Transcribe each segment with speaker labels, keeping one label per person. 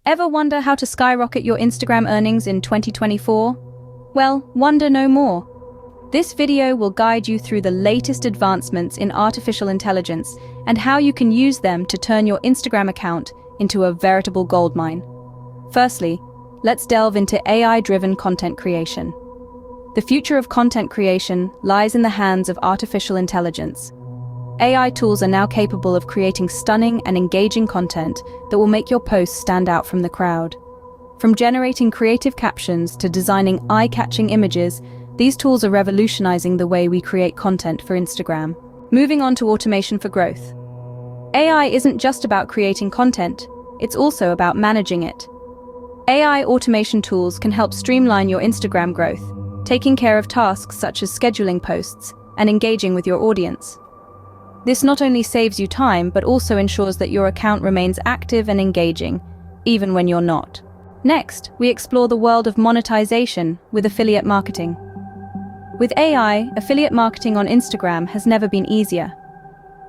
Speaker 1: Ever wonder how to skyrocket your Instagram earnings in 2024? Well, wonder no more. This video will guide you through the latest advancements in artificial intelligence and how you can use them to turn your Instagram account into a veritable goldmine. Firstly, let's delve into AI-driven content creation. The future of content creation lies in the hands of artificial intelligence. AI tools are now capable of creating stunning and engaging content that will make your posts stand out from the crowd. From generating creative captions to designing eye-catching images, these tools are revolutionizing the way we create content for Instagram. Moving on to automation for growth. AI isn't just about creating content, it's also about managing it. AI automation tools can help streamline your Instagram growth, taking care of tasks such as scheduling posts and engaging with your audience. This not only saves you time, but also ensures that your account remains active and engaging, even when you're not. Next, we explore the world of monetization with affiliate marketing. With AI, affiliate marketing on Instagram has never been easier.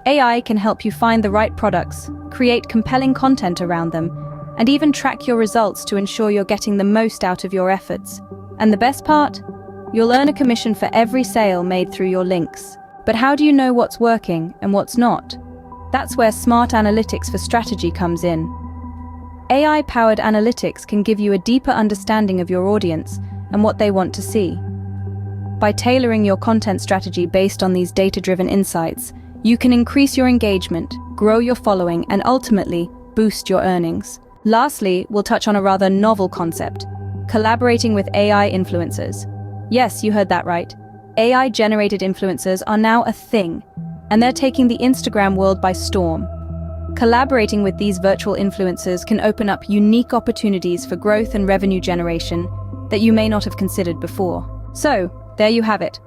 Speaker 1: AI can help you find the right products, create compelling content around them, and even track your results to ensure you're getting the most out of your efforts. And the best part? You'll earn a commission for every sale made through your links. But how do you know what's working and what's not? That's where smart analytics for strategy comes in. AI-powered analytics can give you a deeper understanding of your audience and what they want to see. By tailoring your content strategy based on these data-driven insights, you can increase your engagement, grow your following, and ultimately boost your earnings. Lastly, we'll touch on a rather novel concept: collaborating with AI influencers. Yes, you heard that right. AI-generated influencers are now a thing, and they're taking the Instagram world by storm. Collaborating with these virtual influencers can open up unique opportunities for growth and revenue generation that you may not have considered before. So, there you have it.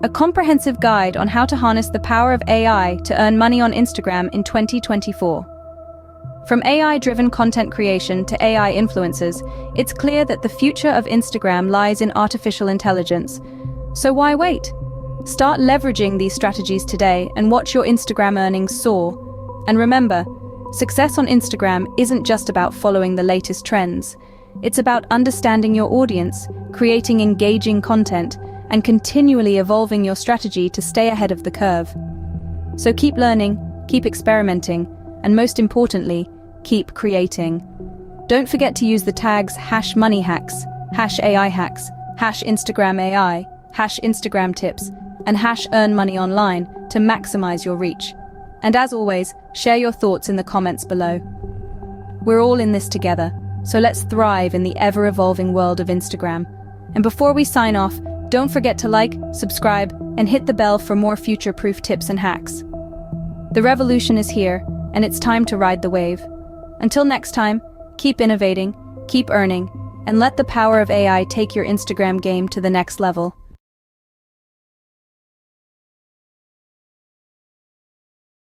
Speaker 1: A comprehensive guide on how to harness the power of AI to earn money on Instagram in 2024. From AI-driven content creation to AI influencers, it's clear that the future of Instagram lies in artificial intelligence. So why wait? Start leveraging these strategies today and watch your Instagram earnings soar. And remember, success on Instagram isn't just about following the latest trends. It's about understanding your audience, creating engaging content, and continually evolving your strategy to stay ahead of the curve. So keep learning, keep experimenting, and most importantly, keep creating. Don't forget to use the tags #moneyhacks, #AIhacks, #InstagramAI, #InstagramTips, and #earnmoneyonline to maximize your reach. And as always, share your thoughts in the comments below. We're all in this together, so let's thrive in the ever-evolving world of Instagram. And before we sign off, don't forget to like, subscribe, and hit the bell for more future-proof tips and hacks. The revolution is here, and it's time to ride the wave. Until next time, keep innovating, keep earning, and let the power of AI take your Instagram game to the next level.